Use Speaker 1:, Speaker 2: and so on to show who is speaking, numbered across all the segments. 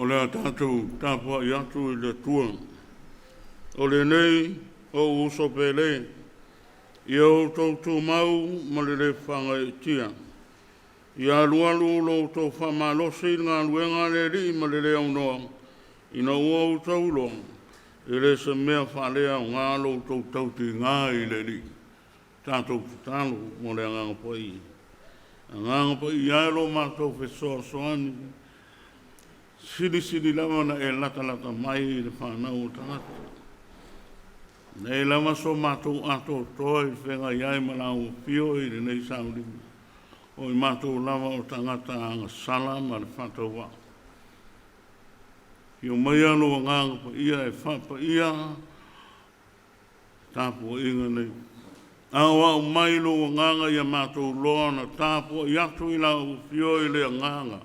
Speaker 1: O lea tātou tāpua i atu I le tua. O le nei, o uso pele, I au tautu mau ma le whanga I tia. I alualu lo tau whamalosi ngā luenga le ri ma le au noa. I na ua u taulo, I le se mea whalea o ngā lo tau tauti ngā I le ri. Tātou tālo mo le nganga pai. Nganga pai I aero mātou whesoa soani. Siri lama na e lata mai I le whanau o tangata. Nei lama so mātou ato toa I whenga iai malau pio I le nei saurima. O I mātou lama o tangata anga sala ma le whatau wa. I o mai alo nganga pa ia e whapa ia. Tāpua inga nei. Awa o mai lo nganga ia mātou loa na tāpua I atu I lau pio I le nganga.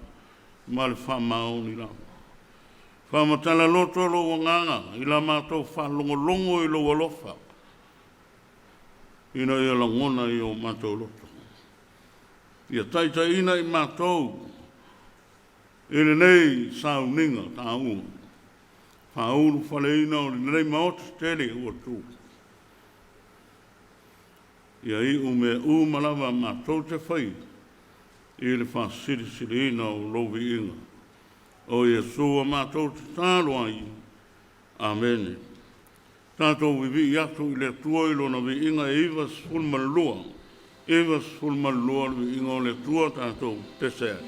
Speaker 1: Ma le whamao ni lau. Whamatala loto lo nganga, I la mātou whalongolongo I lo alofa. Ina ia langona I o mātou loto. Ia taita ina I mātou. Ine nei sauninga tā ua. Whauru whale ina o nei maota tele ua tū. Ia I ume umalawa mātou te whai. I le whasiri ina o lovi inga. O Yesua mātou te tālo ai. Amen. Tātou vivi I atu I le tua I lona vi inga Evas fulmalua. Evas fulmalua vi inga o le tua tātou te sea.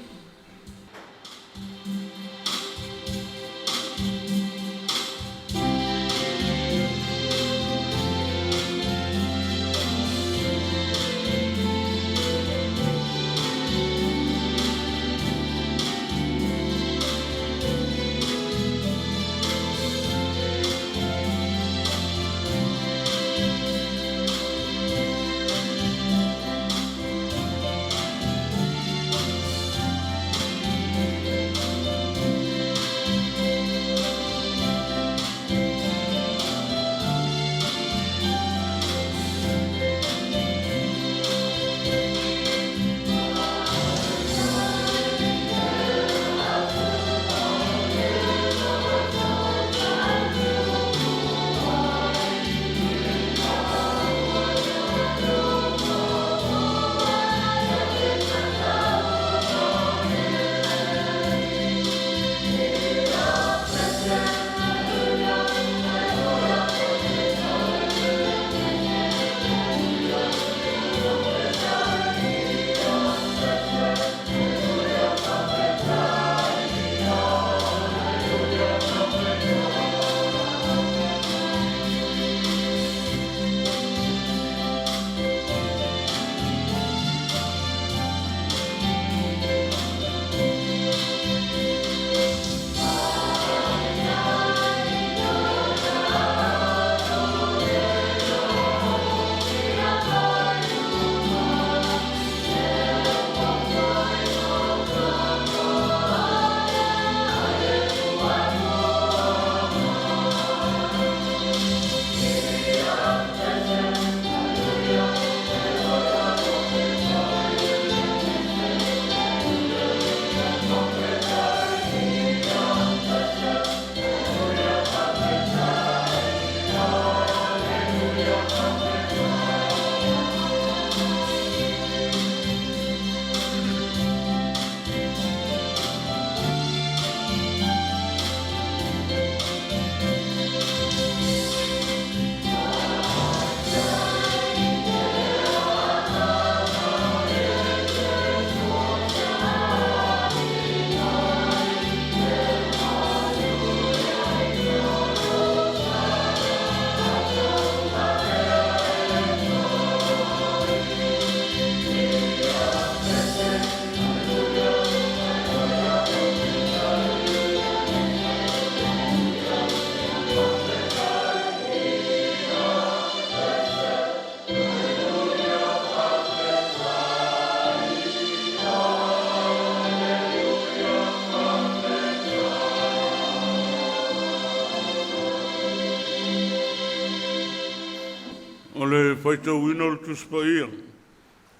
Speaker 1: le whaitau ina le tuspaia.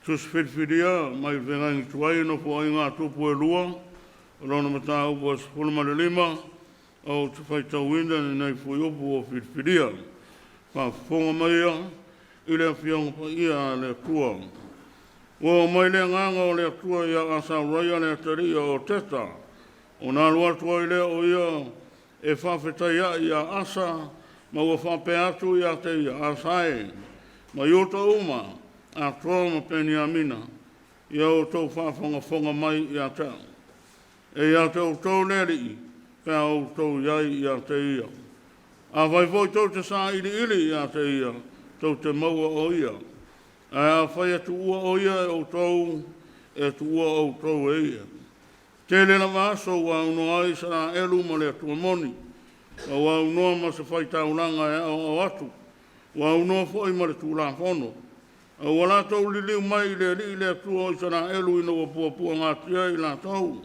Speaker 1: Tus whitwhiria mai whengang tuai no po ai ngā tupu e lua. Rona mata upo sepulu ma le lima, o te whai tauina nei fui upo o whiriwhiria. Whafonga mai ia, i lea whionga pa ia le tua. Ua mai lea nganga o lea tua ia asa raya lea taria o teta. O nā rua tua i lea o ia e whawhetai ia asa, ma ua whape atu ia te ia asae. Ma iota uma, a toa ma peni amina, ia o tau whafonga mai ia tau. E ia tau tau leri, pēa o tau iai ia te ia. A vai voi tau te sā ili ia te ia, tau te maua o ia. A whai atu ua o ia e o tau, e tu ua o tau e ia. Te lena māso wa unoa ai sa elu ma lea tua moni. Wa unoa ma se whai tauranga e o atu. Wa unoa fwoi ma le tūla whono. Wa la tau li liu mai le li le tua i sa elu ina wa pua ngā tia i la tau.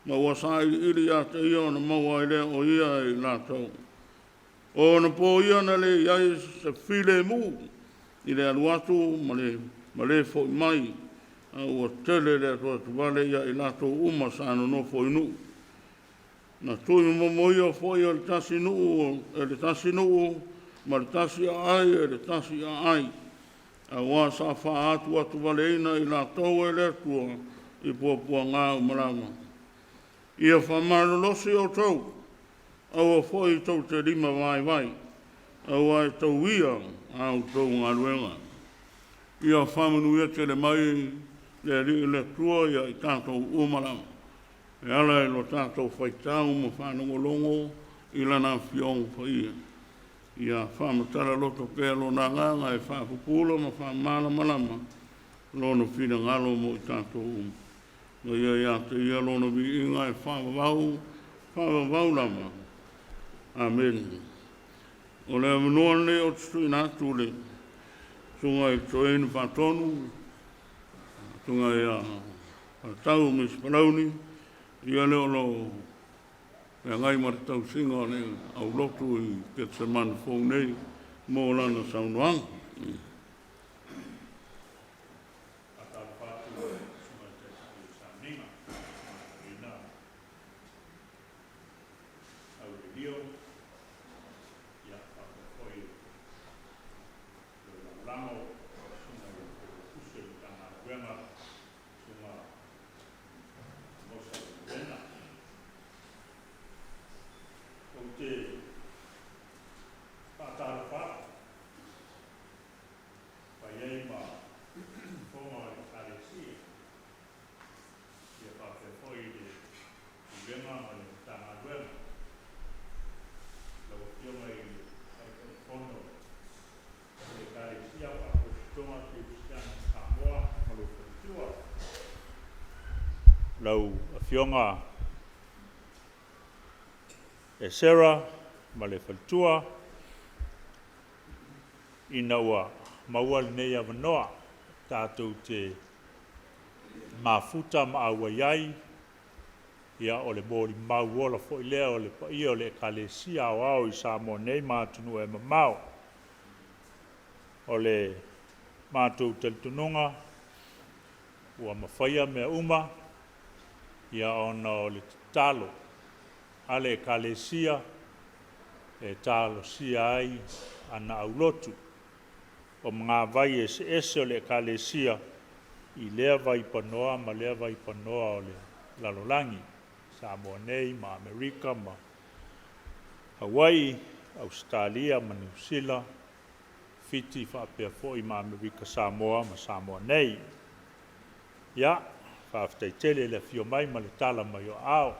Speaker 1: Ma wa sa ili a te ia na maua i le o ia i la tau. O na po ia na le iai se file mu. I le aluatu ma le fwoi mai. Ua tele le atua tu wale ia i lato uma sa ano no fwoi nu. Na tui momo ia fwoi o le tasi nuu, ma le tasi a ai e le tasi a ai. A wā sa wha atu atu wale ina i lato e le atua i pua ngā umarama. Ia wha marolosi o tau, au a fwoi tau te lima vai. Au a tau ia au tau ngā ruenga. Ia whamanu ia te le mai le tua ia i tātou umarama. E ala e lo tātou whaitau ma whanongolongo i lana whiong pa ia. Ia whamatara loto pēr lo nā nganga e whapupula ma whamana malama. Lono whina ngalo mo i tātou uma. Ma ia te ia lono vi inga e whamavau lama. Amen. O le amanoa ne o tui nātu le. Sunga i toenu whatonu. Tunga ia tau mis parauni, ia leo lo e ngai mara tau singa ne au lotu i Ketesemane fōu nei, mō lana saunoang.
Speaker 2: Lau a fionga e Sarah ma le faltua ina ua maua nei a manoa tātou te mafuta ma aua iai ia o le mōri mau ola fo i lea o le paia o le ekalesia au i Samoa nei mātunu e mamau o le mātou teltununga ua mawhaia mea uma ia ona o le talo ale ekalesia e talo sia ai ana aulotu o mga vai ese o le ekalesia i lea vai panoa ma lea vai panoa o le lalolangi Samoa nei ma Amerika ma Hawaii, Australia ma New Zealand fiti whapea foi ma Amerika Samoa ma Samoa nei ia whaftai tele le fio mai ma le tala mai o ao.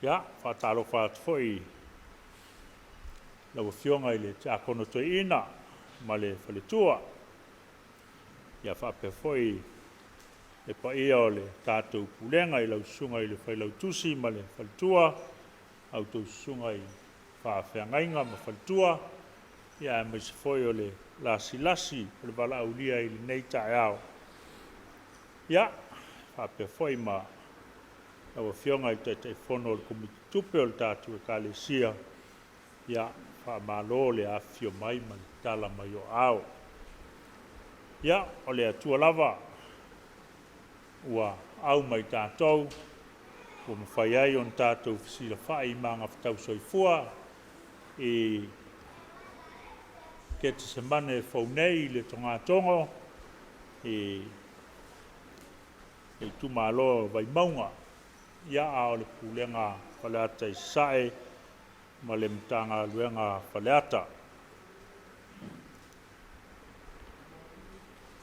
Speaker 2: Ia, whatalo whaat foi lau fionga i le tākono toi ina ma le whaletua. Ia whape foi e pa ia o le tātou pulenga i lau sunga i le whailau tusi ma le whaletua au tau sunga i whawhiangainga ma whaletua. Ia e maise foi o le lasi le wala aulia i le neita e ao. Ia, whape foi ma awa fionga i te whono le komiti tupe o le tātou e kālesia. Ia, whamalo le a fio mai ma le tala mai o ao. Ia, o le atua lava ua au mai tātou ua mawhai ai on tātou fisila whai mga whatau soifua i Ketesemane whaunei le tonga tongo i tumalo vai maunga ia a o le pulenga whaleata i sae ma le mtanga luenga whaleata.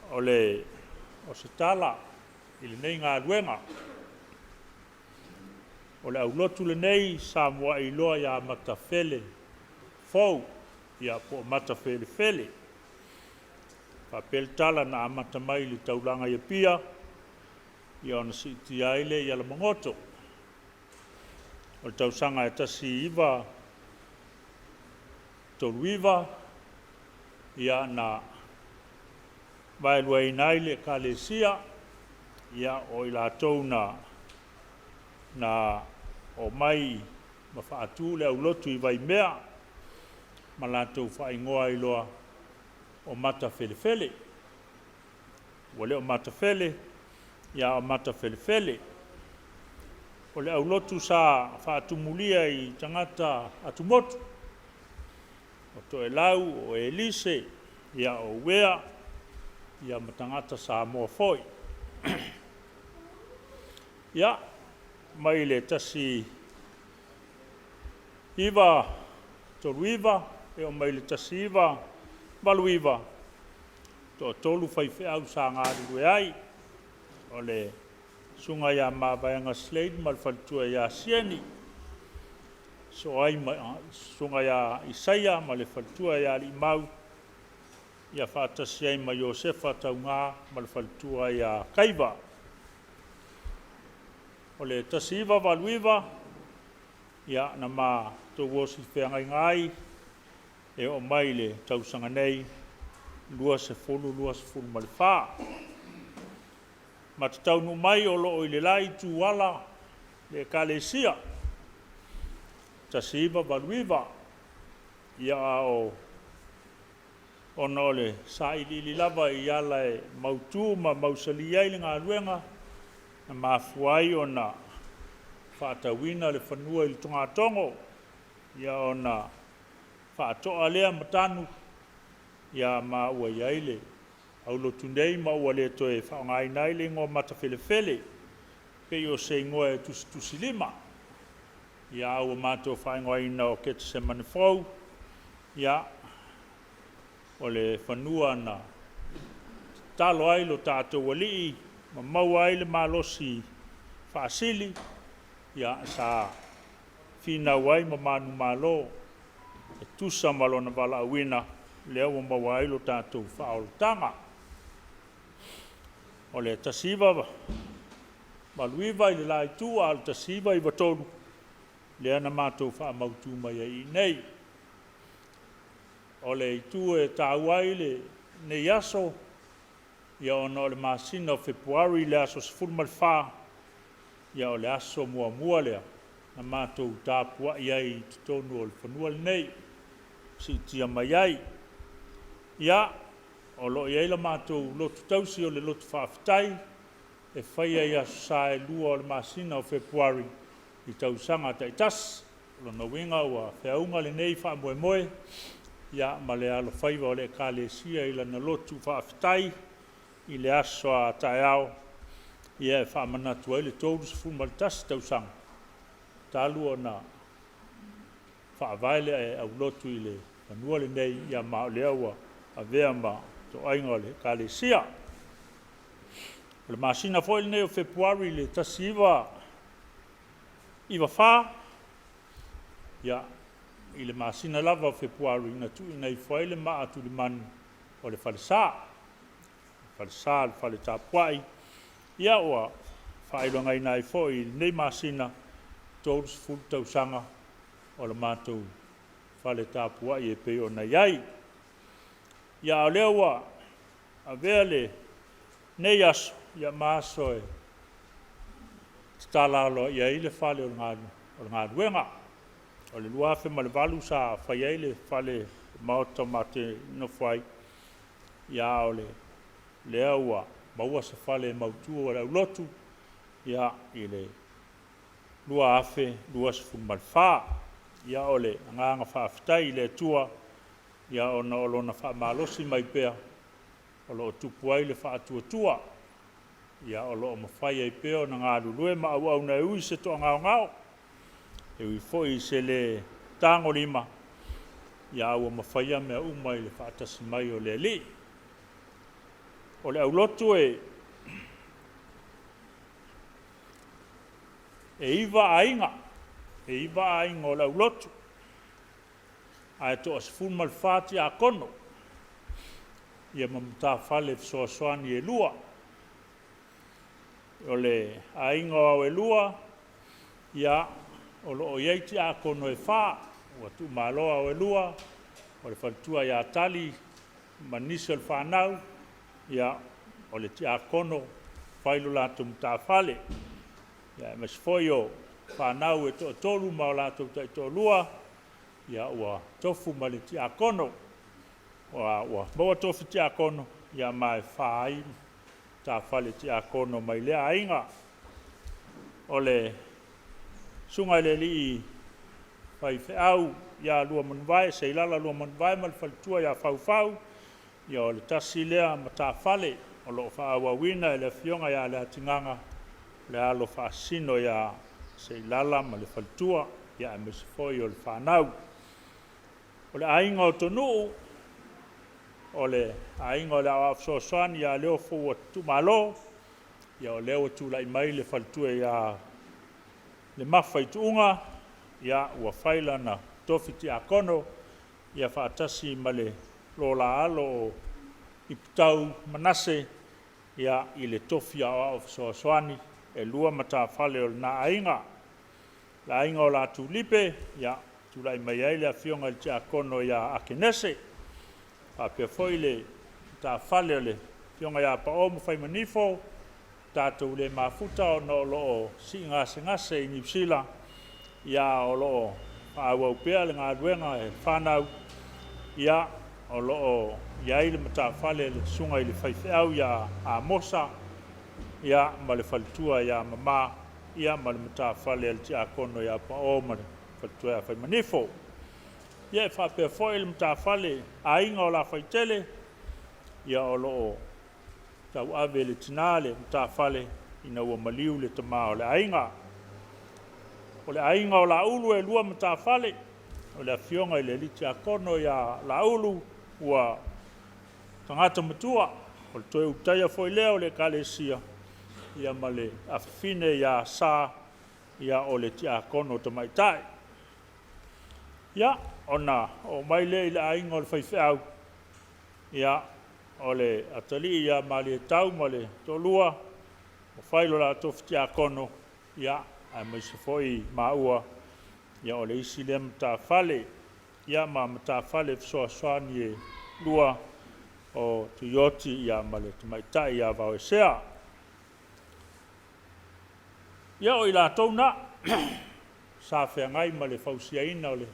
Speaker 2: O se tala i le nei ngā luenga o le aulotu le nei Samoa i loa ia matawhele fau ia po matawhele fele whapel tala na amata mai le taulanga ia pia ia ona si iti aile ia la mangoto o le tausanga e tasi iwa toluiva ia na vaelua inai le kalesia ia o i lātou na o mai ma whaatu le aulotu i vai mea ma lātou whaingoa i loa o mata whelewhele. Wale o mata whele, ia o mata whelewhele. O le aulotu sa whaatumulia i tangata atumotu. O to e lau, o e lise, ia o wea, ia matangata Samoa foi. Ia, mai le tasi iwa toluiva, e o mai le tasi iwa valuiva. To tolu whaiwhe au sa ngāri rue ai, o le sunga ia mawaianga Slade, ma le whalitua ia Sieni. So ai sunga ia Isaia, ma le whalitua ia li mau, ia whaatasi ai ma Iosefa tau ngā, ma le whalitua ia Kaiva. O le tasiva valuiva, ia na ma tō wosi whengai ngai, e o mai le tausanga nei, lua se fulu ma le wha. Ma te taunu mai o loo i le lai tu wala, le kalesia. Tasiva valuiva, ia o ono le sa ili lava i ala e mautu ma mausali ai le ngā luenga, na mafuai o na whaatawina le whanua i le tonga tongo, ia o na whaatoa lea matanu, ia ma ua iaile, au lotu nei ma ua le toe whaongai nai le ngō mata whelewhele, pei o se ingoa e tusi lima, ia au mātou whaingoa ina o Ketesemane fau, ia o le whanua na talo ai lo tātou walii, ma mau ai le malosi whaasili, ia sa whina wai ma manu malo, e tusa malo na wala awina, lea wa mau ai lo tātou whaoltanga. O le tasiva maluiva i le lai tua, al tasiva i watonu, lea na mātou whaamautu mai ai nei. O le itu e tāuai le nei aso, ia ona o le masina o Februari le aso sefulu ma le wha, ia o le aso mua lea, na mātou tāpua i ai tutonu o le whanua le nei, si tia mai ai. Ia, o lo i ai la mātou lotu tausi o le lotu whaafitai, e whai ai aso sa e lua o le masina o Februari i tausanga taitas, lo na winga ua whiaunga le nei wha moe, ia ma le alo whaiva o le kalesia i la na lotu whaafitai, i le aso a tae au, ia e whaamanatu ai le tōru se fulma le tasi tausanga. Tālu o na whaavaile e au lotu i le manua le nei, ia ma o le aua a vea ma to ainga o le kalesia. O le masina foi le nei o Februari le tasi iwa wha, ia i le masina lava o Februari na tu ina i foi le maa tu le manu o le whalesa. Whalesa le whale tāpuai, ia oa whaeronga ina i foi nei masina tōru se fulu tausanga o le mātou whale tāpuai e pei o na iai. Ia o lea oa a vea le nei aso, ia maaso e tālalo ia i le whale o ngā ruenga. O le luafe ma le walu sa whai ai le whale maota mate no whai, ia o le lea ua maua se whale mautua o le aulotu, ia i le lua afe lua sefulu malfa ia ole nganga whaafitai le tua ia ona o lona whaamalosi mai pea o lo tupu ai le whaatuatua ia o lo mawhai ai pea o na ngā lulue ma au na ui se toa ngao e ui foi se le tango lima ia au mawhaia mea umai le whaatasi mai o le li o le au lotu e iwa ainga o le au lotu ai to as fun mal fati a kono ia mamta fale so soani e lua ole ainga o e lua ia o lo yeiti a kono e fa o tu malo o e lua o le faltua ia tali manisel fa nau ia o le ti a kono failu la tu mta fale ia mas foio fa nau e to tolu ma la tu to lua ia ua tofu mali ti akono ua maua tofu ti akono ia mai fai ta fale ti akono mai le ainga ole sunga le li fai au ia lua manvai se lala lua manvai mal faltua ia fau ia ole tasilea mata fale o lo fa wina le fionga ia le tinganga le alo fa sino ia se lala mal faltua ia me se foi o le fanau o le ainga o tonu o le ainga o le afso soani ia leo fo tu malo ia o leo tu lai mai le faltua ia le mafai tuunga ia ua faila na tofiti akono ia faatasi male lola alo iptau manase ia i le tofi a afso soani e lua mata fale o na ainga la ainga o la tulipe ia tulai mai ai le afionga le tia kono ia akenese a pe foile ta fale le fionga ia pa o mo fai manifo tatou le mafuta o no lo singa se i Nipsila ia o lo a wa pea le nga duenga e fanau ia o lo ia ile mata fale le sunga ile fai au ia a mosa ia ma le faltua ia mama ia ma le mata fale le tia kono ia pa o ma faltua fai manifo ia fa pe foil mta fale ainga o la faitele ia o lo tau ave le tinale mta fale ina ua maliu le tama o le ainga o la ulu e lua mta fale o le fionga ile litia kono ia la ulu ua tangata matua o le toe utaia foilea o le kalesia ia male afine ia sa ia o le tia kono tamaitai ia ona o mai le ila ainga o le faifeau ia o le atali ia mali tau male tolua o failo la tofti akono ia a mai se foi maua ia o le isi le mta fale ia ma mta fale fsoa soani e lua o tuyoti ia male tumaitai ia vau esea ia o ila tauna sa feangai male fausiaina o le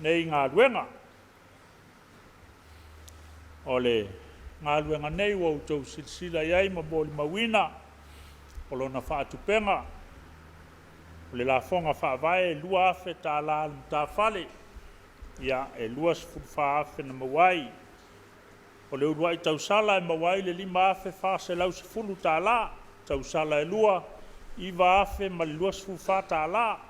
Speaker 2: nei ngā ruenga. O le ngā ruenga nei wau tau silsila iai ma boli mawina. O lona whaatupenga. O le la fonga whaavae lua afe tā la tā fale. Ia e lua sifuru afe na mawai. O le uruai tau sala e mawai le lima afe wha se lau sifuru tā la. Tau sala e lua. Iwa afe ma le lua sifuru tā la.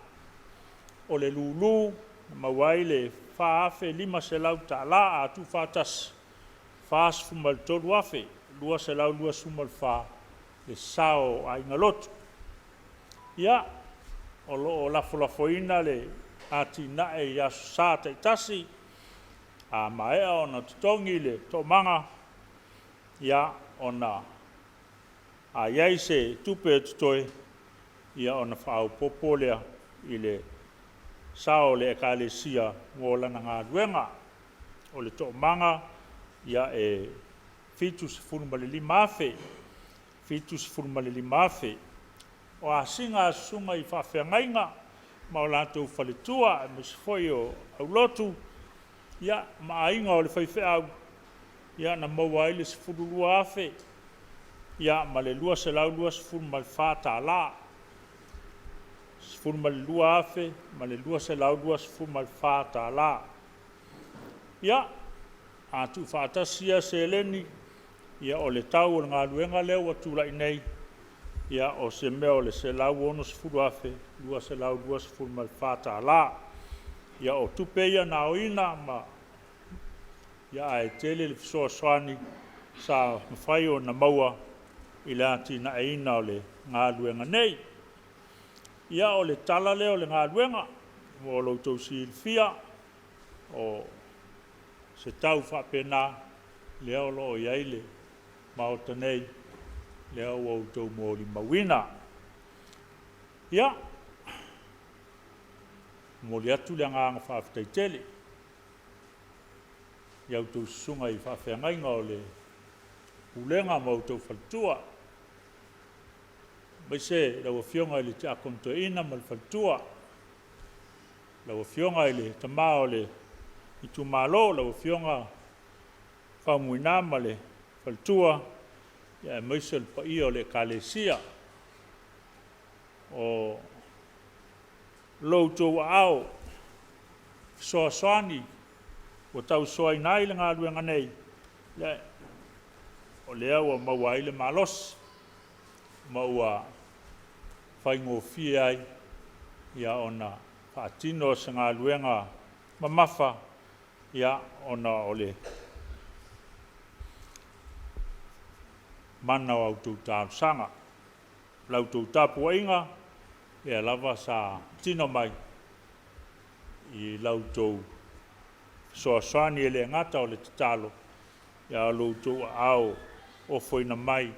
Speaker 2: O le lulu. Mawai le fa afe lima se lau ta la a tu fatas fas fumal tolu afe lua se lau lua sumal fa le sao a ingalot ia o lo la folafoina le ati na e ya sa te tasi a mai ona tongi le to manga ia ona a yai se tupe toi ia ona fa popolea ile sao le ekalesia ngola na ngā ruenga o le tō manga ia e fitus furumale lima afe o a singa sunga i whawhengainga ma o lātou whaletua e misfoi o au lotu ia ma ainga o le whaiwheau ia na maua ile sifurulua afe ia ma le lua se lau lua sifurumale whātā la sifuru ma le lua afe ma le lua se lau lua sifuru ma le fātālā ia atu whaatasia se leni ia o le tau o le galuega lea ua tulaʻi nei ia o se mea o le se lau ono sifuru afe lua se lau lua sifuru ma le fātālā ia o tupe ia na oina ma ia ae tele le fesoasoani sa mawhai o na maua i le atinaʻeina o le galuega nei ia o le tala lea o le galuega mo loutou silifia o se tau faapena lea o loo iai le maota nei lea ua outou molimauina ia moli atu le agaga faafetaitele ia outou susuga i faafeagaiga o le ulega ma outou faletua mai se laua fioga i le teakonotoeina ma le faletua laua fioga i le tamā o le itumālō laua fioga faaumuina ma le faletua ia e maise le paia o le ekalesia o loutou aao fesoasoani ua tausoaina ai le galuega nei le o lea ua maua ai le malosi ma ua faigofie ai ia ona faatino o se galuega mamafa ia ona o le mana o outou talosaga lautou tapuaiga ia lava sa tino mai i lautou fesoasoani e le agata o le tatalo ia o loutou aao ofoina mai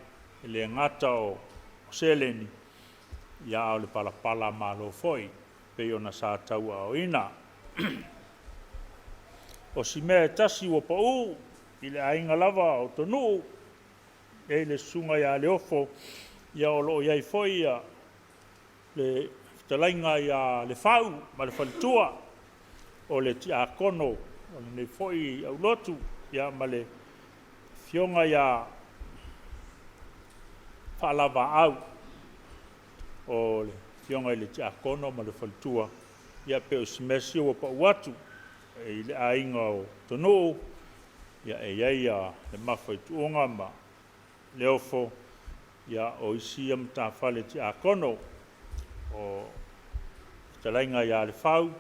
Speaker 2: e le agata o seleni ia o le palapala malo foi pei ona sa tauaoina o si mea tasi ua paʻū i le aiga lava o tonuu e le susuga iā le ofo ia o loo iai foi ia le fetalaiga iā le fau ma le faletua o le tiakono o lenei foʻi aulotu ia ma le fioga iā faalavaau o le fioga i le tiakono ma le faletua ia pe o simesi ua paʻu atu i le aiga o tonuu ia e iai a le mafaituʻuga ma le ofo ia o isi ma tafale tiakono o talaiga iā le fau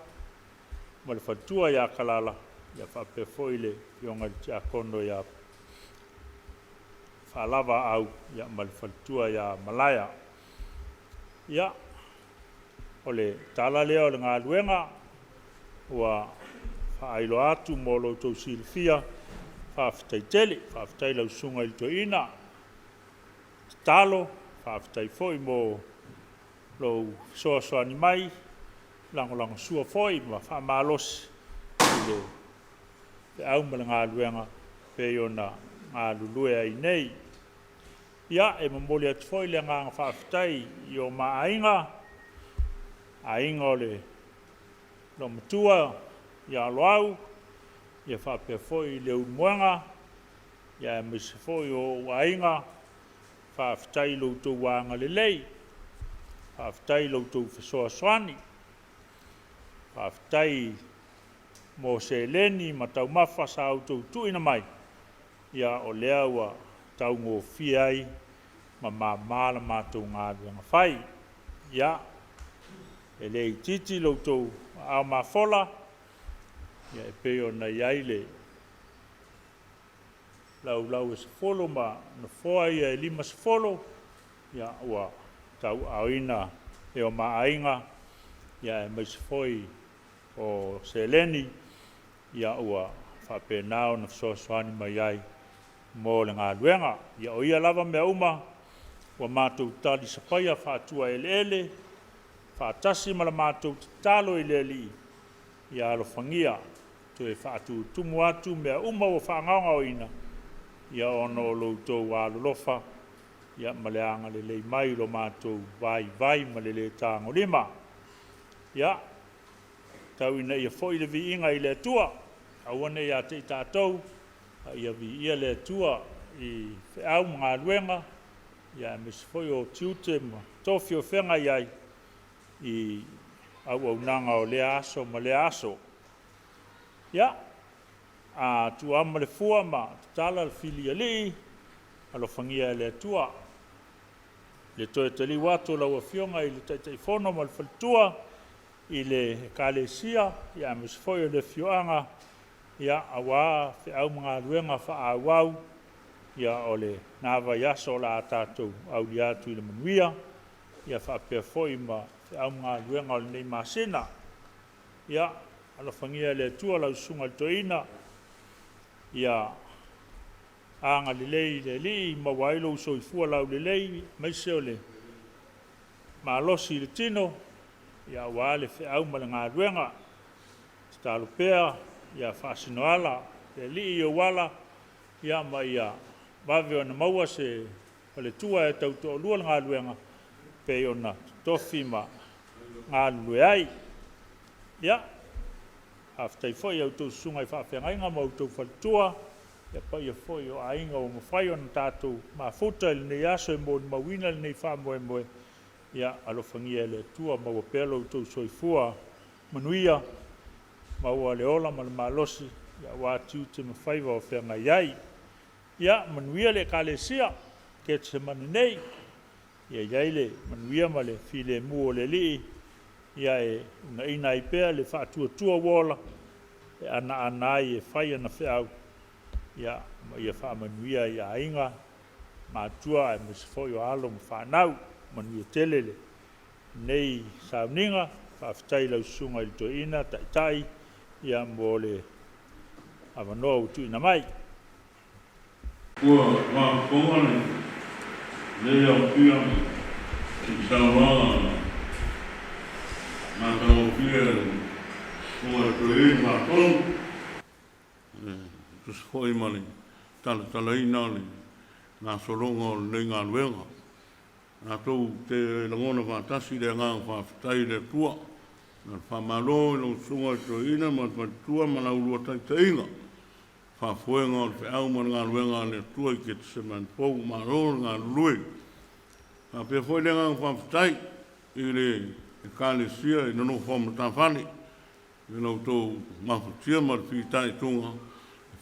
Speaker 2: ma le faletua iā kalala ia faapea foʻi le fioga i le tiakono ia faalava au ia ma le faletua iā malaya ia o le tala lea o le galuega ua faailo atu mo loutou silifia faafetaitele faafetai lausuga i le toeina tatalo faafetai foʻi mo lou fesoasoani mai lagolago sua foʻi ma faamalosi i le feʻau ma le galuega pei ona galulue ai nei ia e momoli atu foʻi le agaga faafetai i o maaiga aiga o le lo matua ia loau ia faapea foʻi i le ulumoega ia e maise foʻi o aiga faafetai loutou aga lelei faafetai loutou fesoasoani faafetai mo se leni ma taumafa sa outou tuuina mai ia o lea ua taugofie ai ma mamā la matou galuega fai ia e lē ititi loutou ao mafola ia e pei ona iai le laulau e sefolo ma na foa ia e 5 sefolo ia ua tauaoina e o maaiga ia e maise foi o seleni ia ua faapena ona fesoasoani mai ai mo le galuega ia o ia lava mea uma ua matou tali sapaia faatua eleele faatasi ma le matou tatalo i le alii ia alofagia toe faatutumu atu mea uma ua faagaogaoina ia ona o loutou alolofa ia ma le aga lelei mai lo matou vaivai ma le lē tagolima ia tauina ia foʻi le viiga i le atua aua nei iā te i tatou ia viia le atua i feʻau ma galuega ia e mase foʻi o tiute ma tofiofega i ai i au nanga o le aso ma le aso. Ia, a tu ama le fua ma tala le fili ali, alo fangia le tua. Le toe tali watu la wafionga i le taitaifono ma le faltua, i le kalesia, ia misfoio le fioanga, ia awa fe au mga luenga fa awau, ia ole nava yaso la atatou au li atu i le manuia, ia fa apea foi ma fe au mga luenga o le nei masina, ia alo fangia le tua la usunga le toina, ia anga lelei le li ma wailo uso i fua lau lelei maise o le malosi le tino ia wale fe au ma le ngā ruenga stalo pea ia whaasinoala le li i o wala ia ma ia wawe o na maua se le tua e tau to lua ngā ruenga pe o na tofi ma ngā lue ai ia aftai foi au tau sunga i whaafengainga ma au tau whaltua ia pa ia foi o ainga o mawhai o na tātou mafuta ili nei aso e mo mawina ili nei whamoe moe ia alofangia le tua maua pelo u tau soifua manuia maua le ola ma le malosi ia wātiu te mawhaiva o whenga iai ia manuia le kalesia Ketesemane nei ia iai le manuia ma le file mua le lii ia e una ina i pea le whaatua tua wola e ana ai e whai ana whiau ia ma ia whaamanuia ia ainga mātua e misifoi o alo ma whanau manuia telele nei sauninga whaafitai lau sunga i to ina taitai ia mo le awanoa utu ina mai
Speaker 1: Ua whakongane le au pia ki Samoa ma tau pia ua to ina mātonu tus foi mali tala ina le ngā soronga o le ngā luenga ngā tau te langona whātasi le ngā whaafitai le tua ngā whamalo i lau sunga i to ina ma tua ma lau lua taitainga whaafuenga o le whiau ma ngā luenga le tua i Ketesemane pou ma ro ngā lue ngā pia foi le ngā whaafitai i le kālesia i nono whamata whani i lau tau mafutia ma le whitai tunga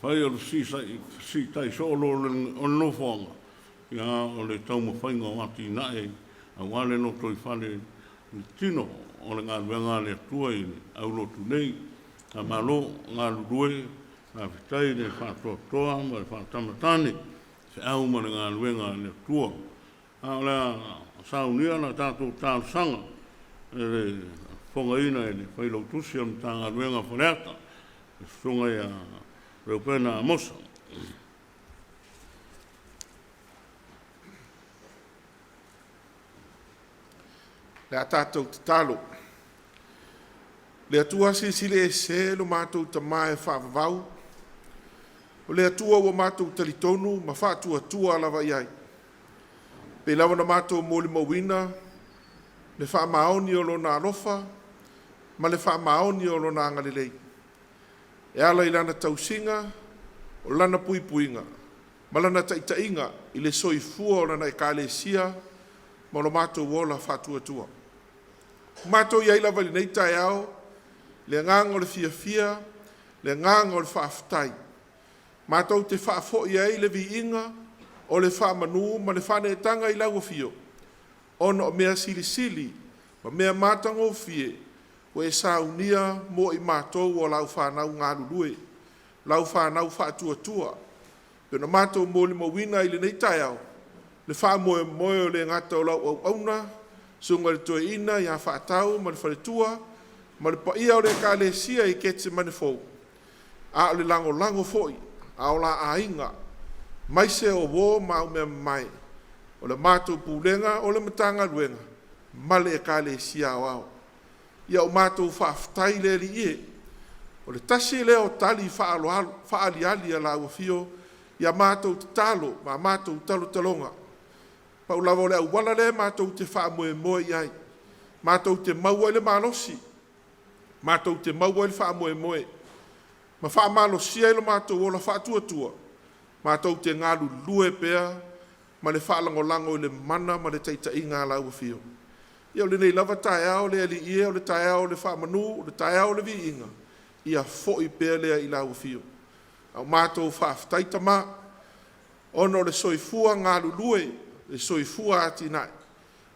Speaker 1: Whai o si tai so o no whanga. Ia o le tau mawhainga o ati nae. A wale no toi whale tino o le ngā ruenga le tua i au lotu nei. A malo ngā lurue, ngā whitai le whātoa toa, ma le whātamatane. Se au ma le ngā ruenga le tua. A o le saunia na tātou tālu sanga. E le whonga ina e le whailau tusi am tā ngā ruenga whareata. E sunga ia Reo pena mosa.
Speaker 3: Le atatou te talo. Le atua sile e se lo mātou ta mai whaavavau. O le atua ua mātou talitonu ma whaatua lava iai. Pe lawa na mātou mōli mawina, le whaamaoni o lo nā alofa, ma le whaamaoni o lo nā ngalilei. E ala i lana tausinga, o lana puipuinga, ma lana taitainga i le soifua o lana e kalesia, ma lo mātou wola whātuatua. Mātou iai lava li nei tai au, le ngang o le fia, le ngang o le whaafitai. Mātou te whaafo iai le vi inga, o le whaamanu, ma le whaneetanga i lau fio. Ono o mea sili, ma mea mātango fie, o e saunia mo i mātou o lau whanau ngā lulue, lau whanau whātuatua. Pena mātou mōli mawina i le nei tai au, le wha moe o le ngata o lau au auna, sunga le toe ina i a whaatau, ma le wharetua, ma le paia o le kalesia i Ketesemane fou. A o le lango foi, a o la ainga, mai se o wō ma o mea mai, o le mātou pūlenga o le matanga luenga, ma le kalesia o au. Ia o mātou whaafitai le li ie. O le tasi le o tali whaaliali a la uafio, ia mātou te talo, ma mātou talo talonga. Pau lawa le au wala le mātou te whaamoe moe iai. Mātou te maua le malosi. Mātou te maua le whaamoe moe. Ma whaamalosia le mātou o la whaatuatua. Mātou te ngalu lue pea, ma le whaalangolango le mana ma le taitainga a la uafio. Ia o le nei lava tae ao le ali ia, o le tae ao le whamanu, o le tae ao le vi inga. Ia fo i pēr lea i lau fio. Au mātou whaafitai tama, ono le soifua ngā lulue, le soifua ati nai.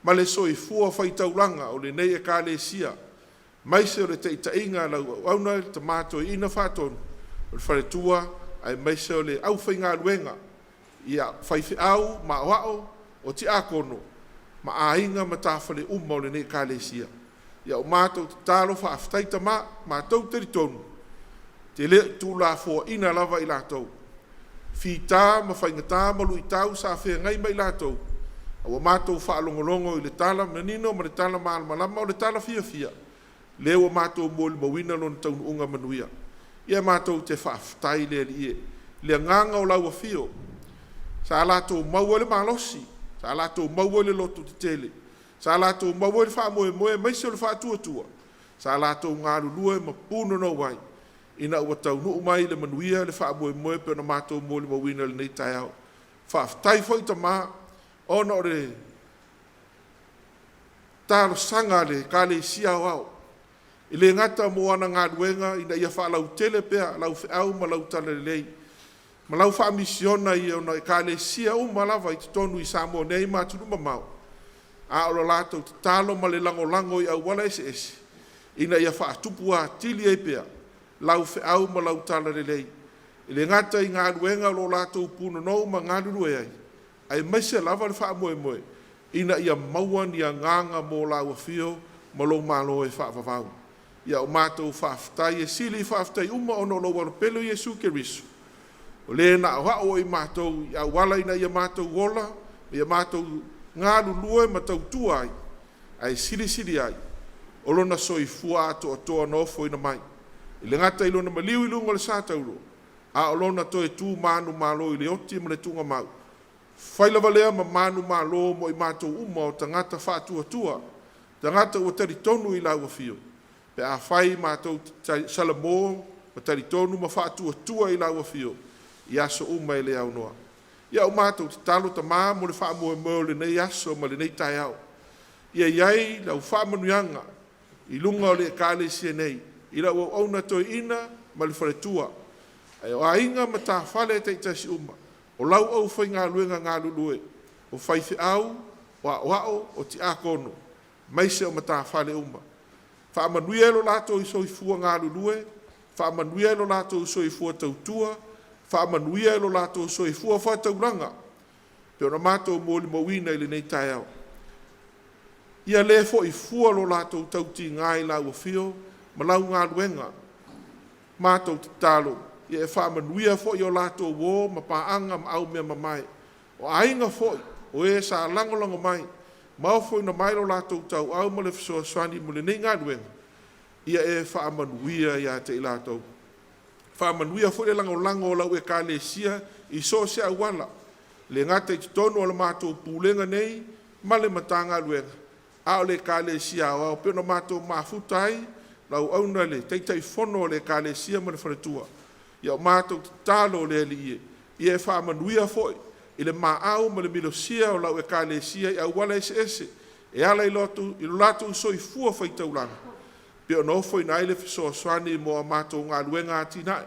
Speaker 3: Ma le soifua whaitaulanga o le nei e kā le sia. Maise o le teitainga lau auna te mātou ina whātonu. O le wharetua, ai maise o le au whainga luenga. Ia whaifi au, ma wao, o ti akono. Ma ainga ma tāwhale umma o le nei kā le sia. Ia o mātou te tālo whaafitai tama, mātou teritonu. Te le tu la fo ina lava i lātou. Fita ma whaingatā malu i tau sa whea ngai mai lātou. Awa mātou whaalongolongo i le tala manino ma le tala malama o le tala fia fia. Leo mātou mōli mawina lona taunu unga manuia. Ia mātou te whaafitai le li e. Le nganga o laua fio. Sa lātou maua le malosi. Sa lātou maua le lotu te tele. Sa lātou maua le wha moe maise o le wha tua. Sa lātou ngā lulua ma puno no wai. Ina ua tau nuu mai le manuia le wha moe pe na mātou mōli mawina le nei tai au. Whaafitai fwoi ta mā. Ona o le tāro sanga le ka le sia au. I le ngata mo ana ngā ruenga ina ia wha lau tele pea, lau whiau ma lau tala lei. Ma lau wha misiona i ona i ka le sia malawa i te tonu i Samoa nei mātunu mamau. A ora lātou te talo ma le lango i au wala ese. Ina ia wha atupu a tili e pea, lau whiau ma lau tala lei. I le ngata i ngā ruenga lo lātou puno nou ma ngā rurue ai. Ai maise lava le wha moe. Ina ia mauan ia nganga mō lau fio ma lo malo e wha vavau. Ia o mātou whaafitai e sili whaafitai uma ono lo wala pelo Jesu Keriso. O le na o i mātou ia wala ina ia mātou wola, ia mātou ngā lulue ma tau tuai. Ai sili ai. O lona soifua atoa nofo ina mai. I le ngata ilona maliu ilunga le sātauro. A o lona toe tū mānu mālo i le oti ma le tunga mau. Whailava lea ma manu malo mo i mātou uma o tangata whātua. Tangata ua tari tonu i lau fio. Pe a whai mātou salamo ma tari tonu ma whātua i lau fio. I aso uma i le au noa. Ia o mātou te talo ta mā mo le whaamoe le nei aso ma le nei tai au. Ia iai lau whaamanuanga i lunga o le kāle sia nei. I lau au auna toi ina ma le wharetua. Ai o ainga ma tā whale te itasi uma. O lau au whai ngā luenga ngā lulue. O whaifi au, o ti akono. Maise o mata whale uma. Whaamanuia lo lato i soifua ngā lulue. Whaamanuia lo lato i soifua tautua. Whaamanuia lo lato i soifua whatauranga. Peo na mātou mōli mawina i le nei tai au. Ia le fo i fua lo lato tauti ngai lau fio. Ma lau ngā luenga. Mātou te talo. Ia e whaamanuia fo i o lato wō ma paanga ma au mea mamai. O ainga fo i, o e sa langolongo mai. Mau fo i na mai lo lato tau au ma le fisoa swani mo le nei ngā luenga. Ia e whaamanuia ia te i lato. Whaamanuia fo i lango lau e ka le sia i so se au wala. Le ngata i tonu o le mātou pūlenga nei, ma le matanga luenga. A o le ka le sia au au, peo na mātou mafutai, lau au na le teitai fono o le ka le sia ma le wharetua. Ia o mātou talo le li e. Ia e whaamanuia foi. I le maau ma le milosia o lau e ka le sia i au wala ese. E ala i lotu, i lotu soi fua whaitaulanga. Peo no foi na ile fisoa swani mo a mātou ngā luenga ati nai.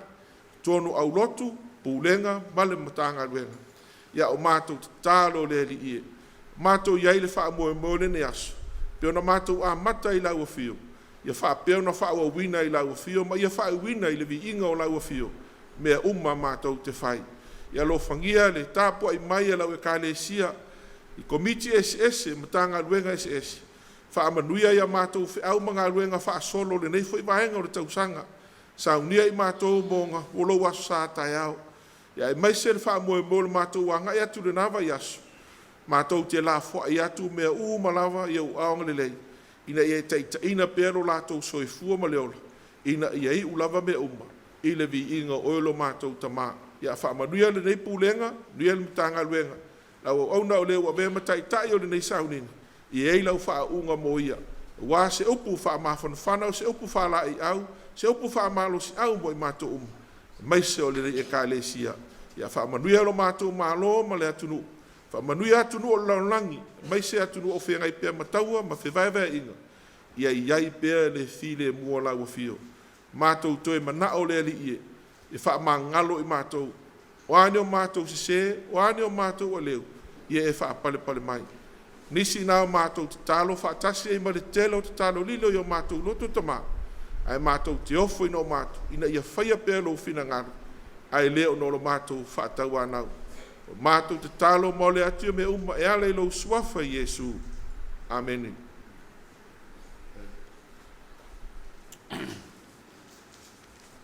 Speaker 3: Tonu au lotu, pūlenga, ma le matanga luenga. Ia o mātou talo le li e. Mātou iai le whaamoe mole ne aso. Peo na mātou a mata i lau fio. Ia whaapeo na whaua wina i lau fio, ma ia whaua wina i le vi inga o lau fio. Mea mātou te whai. Ia lo whangia le tāpua i mai lau e ka le sia. I komiti SS, matanga luenga SS. Whaamanuia ia mātou whiau mga luenga wha solo le nei fwoi vahenga o le tausanga. Saunia i mātou monga, wolo aso sa tai au. Ia e mai se le whaamoe mo le mātou wanga i atu le nawa i aso. Mātou te la fwa i atu mea malawa i au aonga le lei. Ina ia teita ina pero lato soifua ma leola. Ina ia i ulava me uma. I le vi inga oilo mātou tama. Ia whaamanuia le nei pūlenga, nuia le mitanga luenga. Lau au na o leo a mea matai tai o le nei saunini. I ei lau wha unga mo ia. Wā se upu wha mawhanwhanau, se upu wha la i au, se upu wha malo si au mo i mātou Mai se o le nei e ka le sia. Ia whaamanuia lo mātou malo ma le atunu. Whamanui atu nu o laulangi, mai se atu nu o whengai pia mataua, ma whewaiwai inga. Ia iai pia le file mua lau fio. Mātou toe mana o le ali ie. E wha ngalo i mātou. Oane o mātou se, oane o mātou o leo. Ia e wha pale pale mai. Nisi nao mātou te talo, wha tasi e ma le telo te talo lilo i o mātou loto tama. Ai mātou te ofo ino mātou. Ina ia whaia pia lo fina ngaro. Ai leo no lo mātou wha tau anau. Mātou te talo mo le atio me uma e ale lo suafa Yesu. Amen.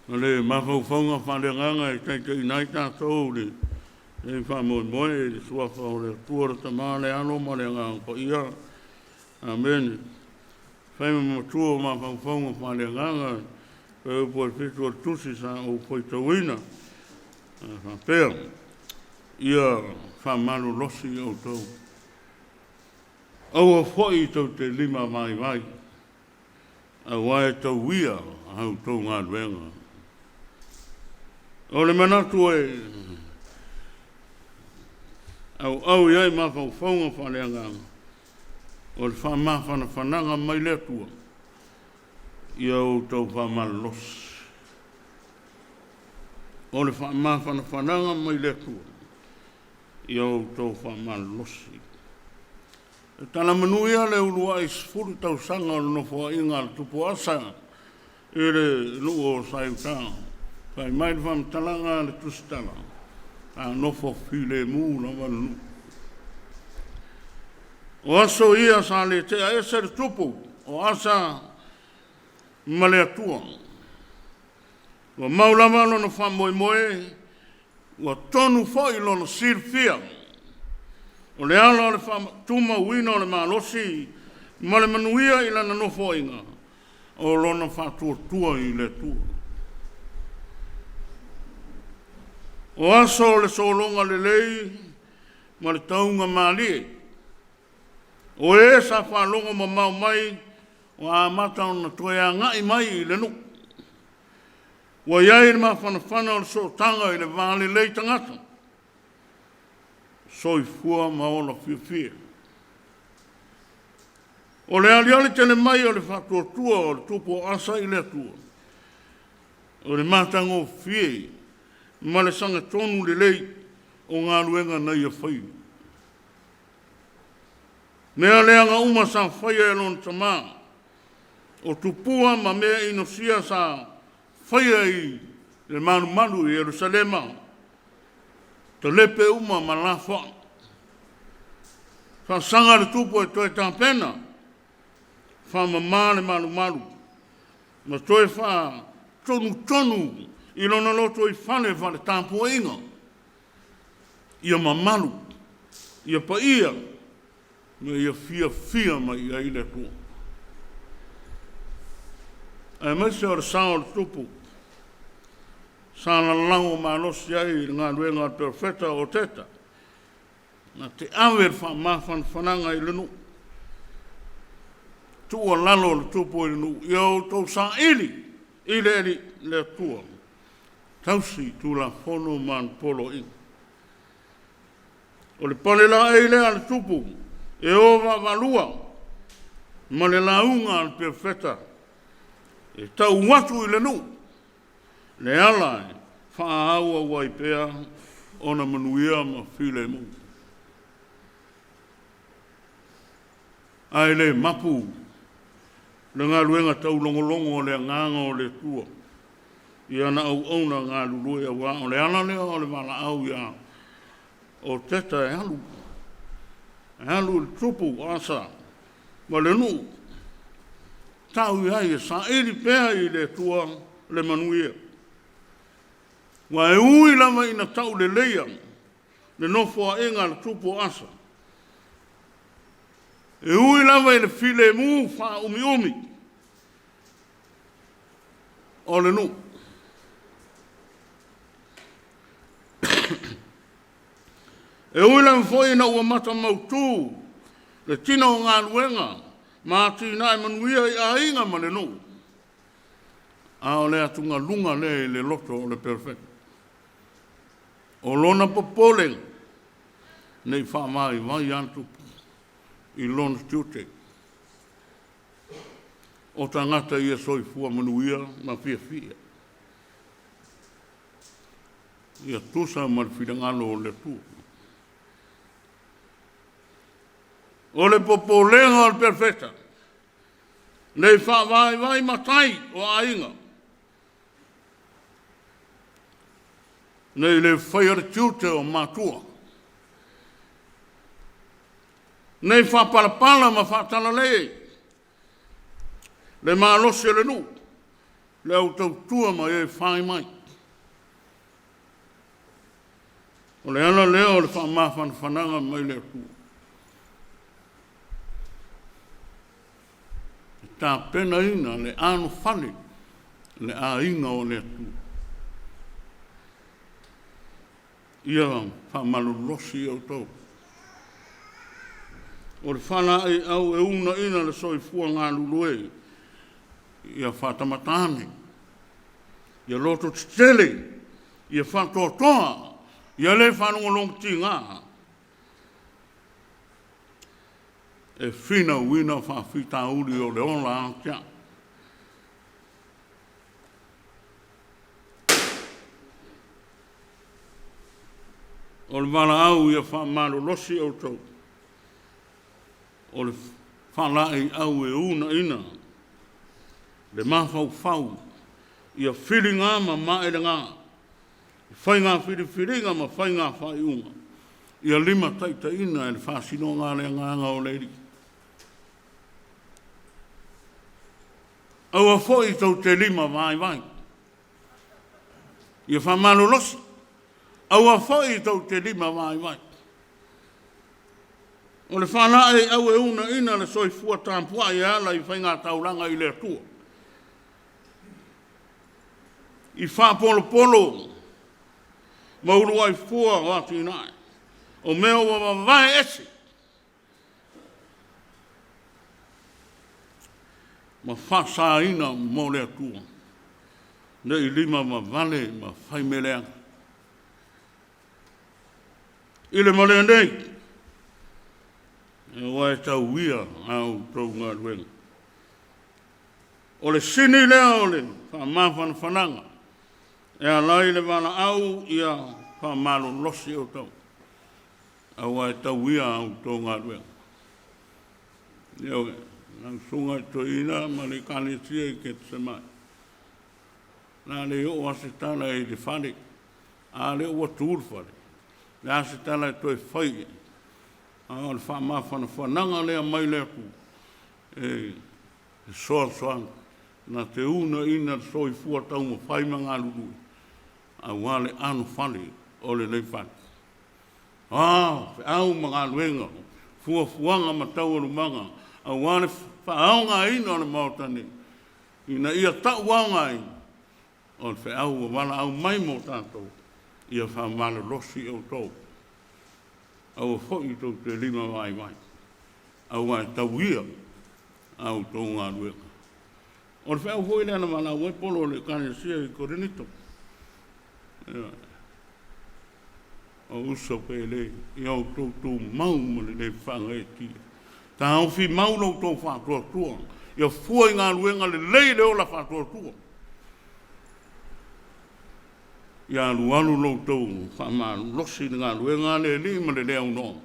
Speaker 1: Le mafaufonga whanenganga e kei nai tātou le e whamoe e suafa o le tuara tamale ano ma le nganga pa ia. Amen. Whaima matua mafaufonga whanenganga e upo e whitu o tusi sa o poi tawina. Whapea. Ia whamanu losi o tau. Aua whoi tau te lima mai mai. A wae tau wia hau tau ngā duenga. O le manatu e au iai mawhau whaunga whaneanga. O le whamawhana whananga mai le tua. Ia o tau whamanu losi. O le whamawhana whananga mai le tua. Ia o tau whamanu losi. E tana manuia le ulua i sifuru tau sanga o le nofo inga le tupu asa. E le nuo o saiutao. Pai mai le whamtalanga le tustala. A nofo file mu na wanu. O aso ia sa le te a ese le tupu. O asa male atua. Wa maulama lona whamoe moe. Wa tonu foi lona sirfia. O le ala le tuma wina o le malosi. Ma le manuia ila na nofo inga. O lona whatua tua i le tua. O aso le solonga le lei, ma le taunga malie. O e sa whalonga ma mau mai, o a mata o na toea ngai mai i le nuk. Wa iai le ma whanawhana o le so tanga i le vale lei tangata. So i fua ma o la fia. O le aliali tene mai o le whatua tua o le tupo asa i le tua. O le matango fie. Ma le sanga tonu le lei o ngā luenga nei a whai. Mea leanga uma sa whai e lon tamā. O tupua ma mea inosia sa whai e le manu manu i Jerusalema. Te lepe uma ma la wha. Sa sanga le tupu e toi tāpena. Wha ma mā le manu manu. Ma toi wha tonu tonu. I lona loto i whane whane tāpua inga. Ia mamalu. Ia pa ia. Me ia fia mai ia i le tua. E mese o le sao le tupu. Sa la lango malosi ai ngā ruenga perfeta o teta. Na te awer whamawhan whananga i le nu. Tua lalo le tupu i le nu. Ia o tau sa ili. I le tua. Tausi tu la fono man polo in. O le pale la e lea le tupu. E ova valua. Ma le launga al perfeta. E tau watu i le nu. Le ala e. Wha aua waipea. Ona manuia ma file mu. Ai le mapu. Le ngā luenga tau longolongo le nganga o le tua. Ia na au auna ngā lulu e wā. O le ana lea o le mala au ia. O teta e halu. E halu le tupu asa. Ma le nu. Tau ia e sa eri pēa i le tua le manuia. Wa e ui lama ina tau le leia. Le nofoa inga le tupu asa. E ui lama i le file mu wha umi umi. O le nu. E uilan foi na ua mata mautu, le tina o ngā luenga, mā tina e manuia i a inga ma le nu. A o le atunga lunga le loto o le perfect. O lona popoleng, nei whamai vai antu I lona tiute. O tangata ia soifua manuia ma fia fia. Ia tusa marfidangalo o le tu. O le popolenga o le perfecta. Nei whaavai matai o ainga. Nei le whaiare tiute o matua. Nei whapalapala ma whatala lei. Le maalose le nu. Le au tautua ma e whai mai. O le ana leo le whamawhan whananga mai le tu. Tā pena ina le anu whane. Le a inga o le tu. Ia whamalolosi au tau. O le whana e au e una ina le soifua ngā luluei. Ia whatamatane. Ia loto titele. Ia whatotoa. Ia le whanongolong ti ngā. E whina wina whawhita uri o le ola antia. O le wala au ia whamalolosi au tau. O le whalai au e una ina. Le mawhau whau. Ia whiringa ma maere ngā. Whai ngā whiringa ma whai ngā whai unga. Ia lima taita ina e le whasino ngā lea ngā o leiri. Au a fo I tau te lima vai. Ia whamalolosi. Au a fo I tau te lima vai. O le whana e au e una ina le soifua tāmpua I ala I whainga tauranga I le atua. I whapolo mauru ai fua watu inai. O mea wa vai esi. Ma whasa ina mo le atua. Ne I lima ma vale ma whaimelea. I le male nei. E wai tau wia au tau ngā ruenga. O le sini lea o le whamawhana whananga. E alai le wana au ia whamalo losi o tau. A wai tau wia au tau ngā ruenga. Eo e, nang sunga to ina ma le kane tia I Ketesemane. Nā le o asitana I le whane. A le o tūru whane. Le asitana I toi whai. A le whamawhana whananga lea mai lea ku. E soa soanga. Na te una ina soifua tau ma whaima ngā lulu. A wale anu whane o le nei whane. Au mga luenga. Fuanga ma tau alumanga. A wale whaonga ina o le maotani. Ina ia tau wanga ina. O le whaau wala au mai mo tātou. Ia whamala losi au tau. Au hoi tau te lima vai. Au wai tau ia. Au tau ngā luenga. O le whao hoi lana mana ue polo le kane sia I Korinito. O uso pe le, I au tō mau ma le whanga e tia. Tā au whi mau no tō whātua tua. Ia fua I ngā luenga le lei leo la whātua tua. Ia lualu no tō whama losi ngā luenga le li ma le leo no.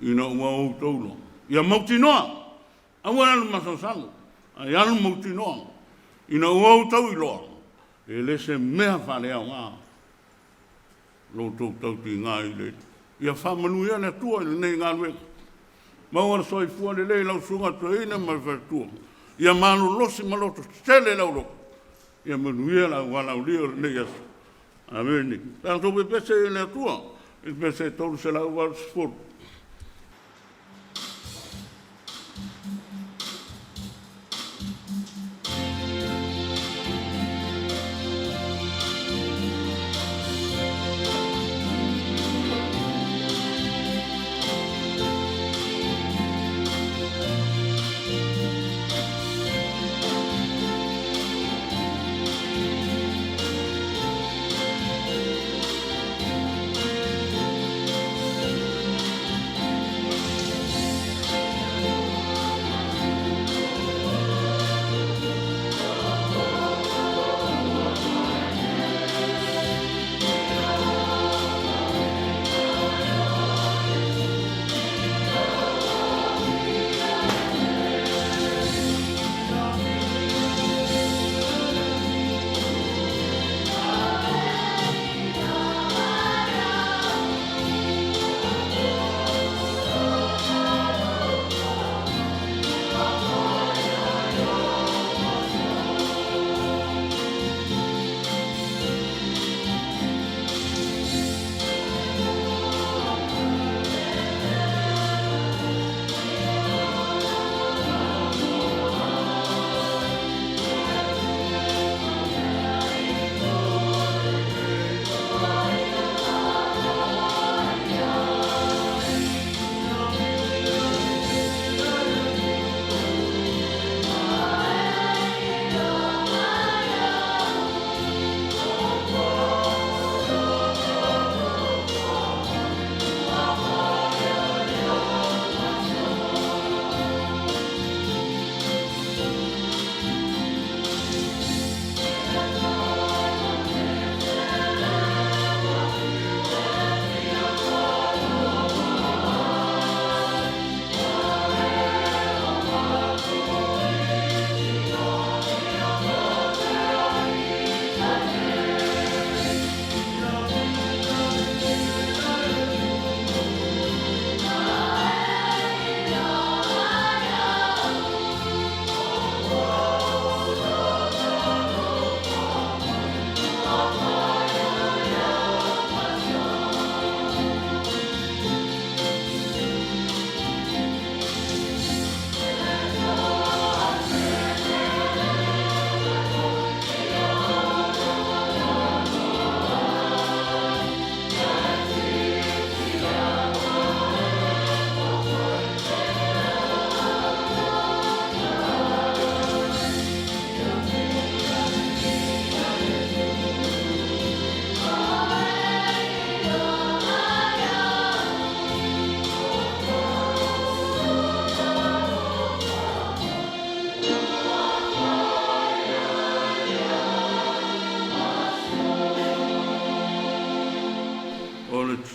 Speaker 1: Ina ua o tō no. Ia mauti noa. Awa alu masasango. Ai alu mauti noa. Ina ua o tau I loa. E le se mea whare au ngā. Lo tau tau ti ngā I le. Ia whamanuia le tua I nei ngā luenga. Maua soifua le lei lau sunga to ina ma whatua. Ia manu losi maloto tele lau lo. Ia manuia lau walau lio le nei asu. Ameni. Tāna tau pe pese I le tua. I pese tolu se lau wal sport.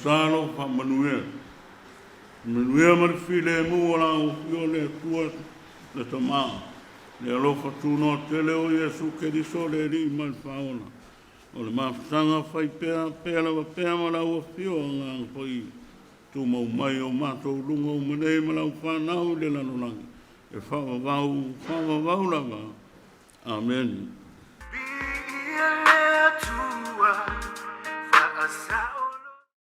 Speaker 1: talo fa manuia. Manuia mar file mu wala o fio le tua le tama. Le alofa tuno tele o Yesu Keriso le ri man fauna. O le mafutanga fai pea la pea mala o fio ngang poi. Tu mau mai o mato lunga o manei mala o whanau le lanolangi. E whawawau lava. Amen.